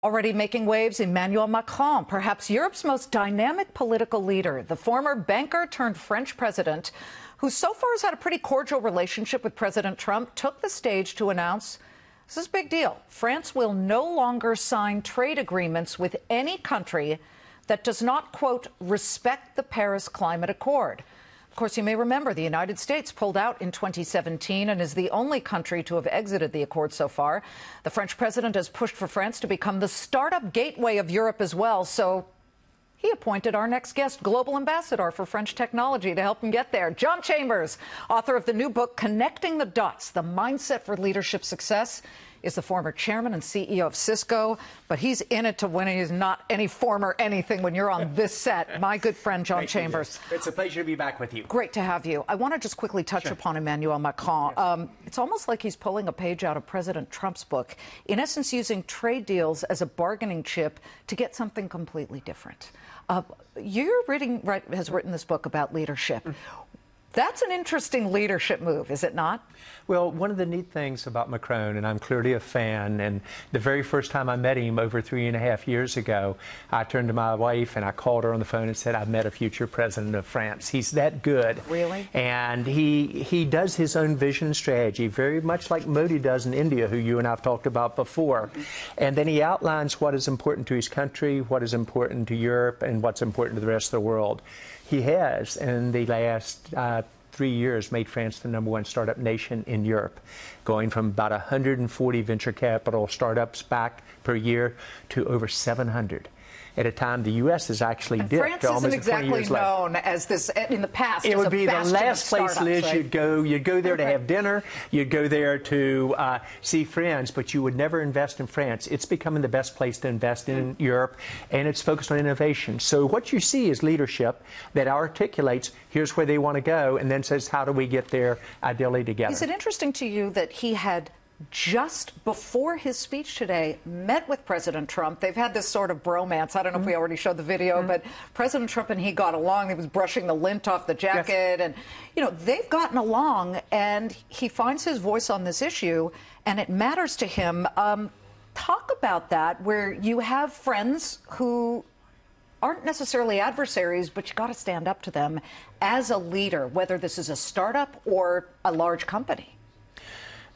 Already making waves, Emmanuel Macron, perhaps Europe's most dynamic political leader, the former banker turned French president, who so far has had a pretty cordial relationship with President Trump, took the stage to announce this is a big deal. France will no longer sign trade agreements with any country that does not, quote, respect the Paris Climate Accord. Of course, you may remember the United States pulled out in 2017 and is the only country to have exited the accord so far. The French president has pushed for France to become the startup gateway of Europe as well. So he appointed our next guest, global ambassador for French technology, to help him get there. John Chambers, author of the new book, Connecting the Dots, The Mindset for Leadership Success, is the former chairman and CEO of Cisco, but he's in it to win. He's not any former anything when you're on this set. My good friend, John Chambers. It's a pleasure to be back with you. Great to have you. I want to just quickly touch upon Emmanuel Macron. Yes. It's almost like he's pulling a page out of President Trump's book, in essence using trade deals as a bargaining chip to get something completely different. You're has written this book about leadership. That's an interesting leadership move, is it not? Well, one of the neat things about Macron, and I'm clearly a fan, and the very first time I met him over 3.5 years ago, I turned to my wife and I called her on the phone and said, I've met a future president of France. He's that good. Really? And he does his own vision and strategy, very much like Modi does in India, who you and I have talked about before. And then he outlines what is important to his country, what is important to Europe, and what's important to the rest of the world. He has, in the last 3 years, made France the #1 startup nation in Europe, going from about 140 venture capital startups back per year to over 700. At a time the U.S. is actually dipped. France isn't exactly known as this in the past. It would be the last place, Liz, right? You'd go there to have dinner. You'd go there to see friends, but you would never invest in France. It's becoming the best place to invest in Europe, and it's focused on innovation. So what you see is leadership that articulates here's where they want to go, and then says how do we get there ideally together. Is it interesting to you that he had just before his speech today met with President Trump? They've had this sort of bromance. I don't know if we already showed the video, but President Trump and he got along. He was brushing the lint off the jacket. And, you know, they've gotten along, and he finds his voice on this issue, and it matters to him. Talk about that, where you have friends who aren't necessarily adversaries, but you got to stand up to them as a leader, whether this is a startup or a large company.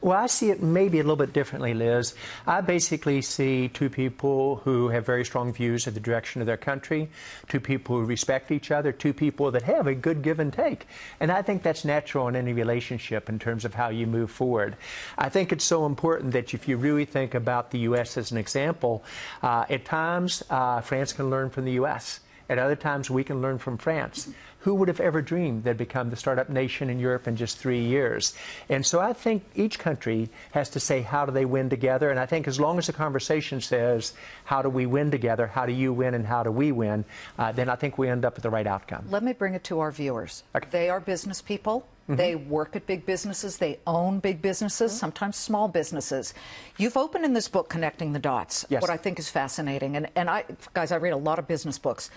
Well, I see it maybe a little bit differently, Liz. I basically see two people who have very strong views of the direction of their country, two people who respect each other, two people that have a good give and take. And I think that's natural in any relationship in terms of how you move forward. I think it's so important that if you really think about the U.S. as an example, at times France can learn from the U.S. At other times, we can learn from France. Who would have ever dreamed they'd become the startup nation in Europe in just 3 years? And so I think each country has to say, how do they win together? And I think as long as the conversation says, how do we win together? How do you win and how do we win? Then I think we end up with the right outcome. Let me bring it to our viewers. Okay. They are business people. They work at big businesses. They own big businesses, sometimes small businesses. You've opened in this book, Connecting the Dots, what I think is fascinating. And guys, I read a lot of business books,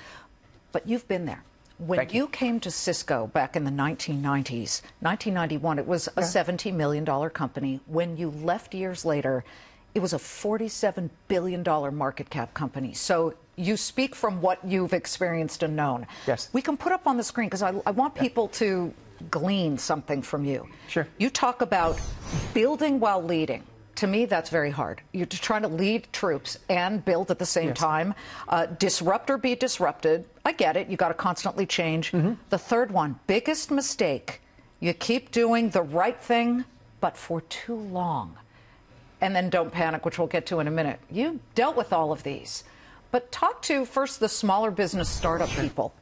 but you've been there. When you came to Cisco back in the 1990s, 1991, it was a $70 million company. When you left years later, it was a $47 billion market cap company. So you speak from what you've experienced and known. Yes. We can put up on the screen, because I want people to glean something from you. Sure. You talk about building while leading. To me, that's very hard. You're trying to lead troops and build at the same time. Disrupt or be disrupted. I get it. You got to constantly change. The third one, biggest mistake. You keep doing the right thing, but for too long. And then don't panic, which we'll get to in a minute. You dealt with all of these. But talk to first the smaller business startup people.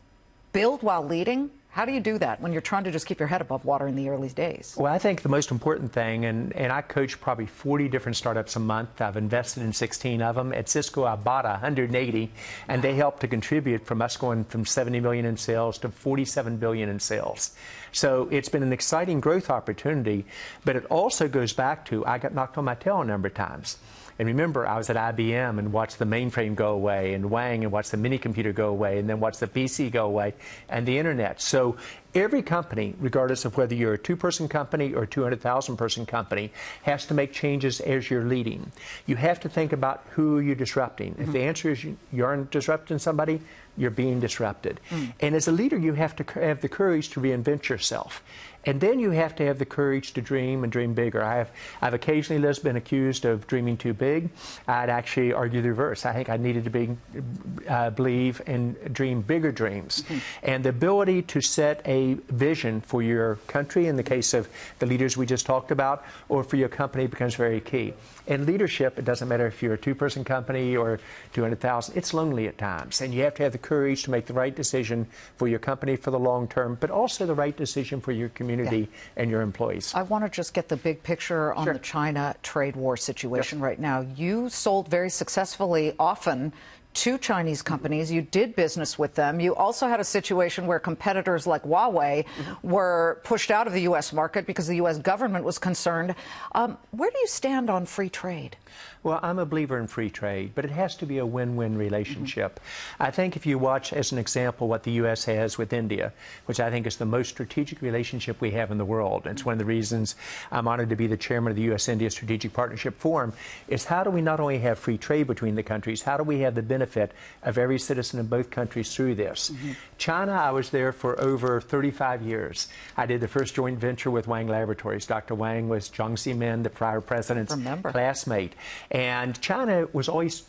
Build while leading. How do you do that when you're trying to just keep your head above water in the early days? Well, I think the most important thing, and I coach probably 40 different startups a month. I've invested in 16 of them. At Cisco, I bought 180, and they helped to contribute from us going from 70 million in sales to 47 billion in sales. So it's been an exciting growth opportunity, but it also goes back to I got knocked on my tail a number of times. And remember, I was at IBM and watched the mainframe go away, and Wang and watched the mini computer go away, and then watched the PC go away, and the internet. So Every company, regardless of whether you're a 2-person company or a 200,000-person company, has to make changes as you're leading. You have to think about who you're disrupting. If the answer is you aren't disrupting somebody, you're being disrupted. And as a leader, you have to have the courage to reinvent yourself. And then you have to have the courage to dream and dream bigger. I've occasionally, Liz, been accused of dreaming too big. I'd actually argue the reverse. I think I needed to believe and dream bigger dreams. And the ability to set a vision for your country, in the case of the leaders we just talked about, or for your company becomes very key. In leadership, it doesn't matter if you're a 2-person company or 200,000. It's lonely at times, and you have to have the courage to make the right decision for your company for the long term, but also the right decision for your community and your employees. I want to just get the big picture on the China trade war situation right now. You sold very successfully often to Chinese companies. You did business with them. You also had a situation where competitors like Huawei were pushed out of the U.S. market because the U.S. government was concerned. Where do you stand on free trade? Well, I'm a believer in free trade, but it has to be a win-win relationship. I think if you watch, as an example, what the U.S. has with India, which I think is the most strategic relationship we have in the world, it's one of the reasons I'm honored to be the chairman of the USIndia Strategic Partnership Forum, is how do we not only have free trade between the countries, how do we have the benefit of every citizen in both countries through this? China, I was there for over 35 years. I did the first joint venture with Wang Laboratories. Dr. Wang was Jiang Zemin, the prior president's classmate. And China was always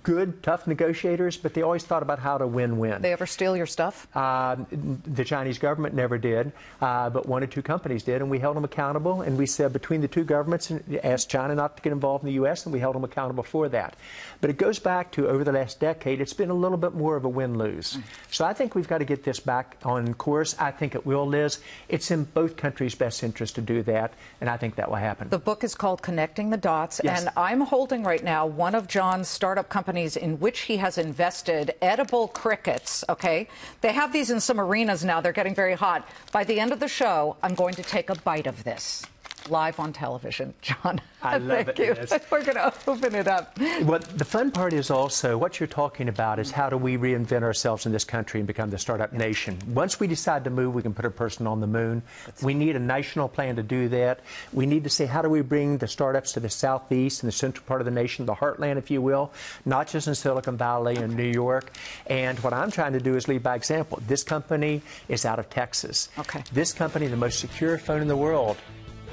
good, tough negotiators, but they always thought about how to win-win. They ever steal your stuff? The Chinese government never did, but 1 or 2 companies did, and we held them accountable. And we said between the 2 governments, asked China not to get involved in the U.S., and we held them accountable for that. But it goes back to over the last decade, it's been a little bit more of a win-lose. So I think we've got to get this back on course. I think it will, Liz. It's in both countries' best interest to do that, and I think that will happen. The book is called Connecting the Dots, and I'm holding right now one of John's startup companies in which he has invested, Edible Crickets, okay? They have these in some arenas now. They're getting very hot. By the end of the show, I'm going to take a bite of this. Live on television. John, I love thank you. We're going to open it up. Well, the fun part is also what you're talking about is how do we reinvent ourselves in this country and become the startup nation. Once we decide to move, we can put a person on the moon. We need a national plan to do that. We need to say how do we bring the startups to the southeast and the central part of the nation, the heartland, if you will, not just in Silicon Valley and New York. And what I'm trying to do is lead by example. This company is out of Texas. This company, the most secure phone in the world,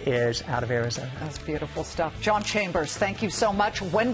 is out of Arizona. That's beautiful stuff. John Chambers, thank you so much. When we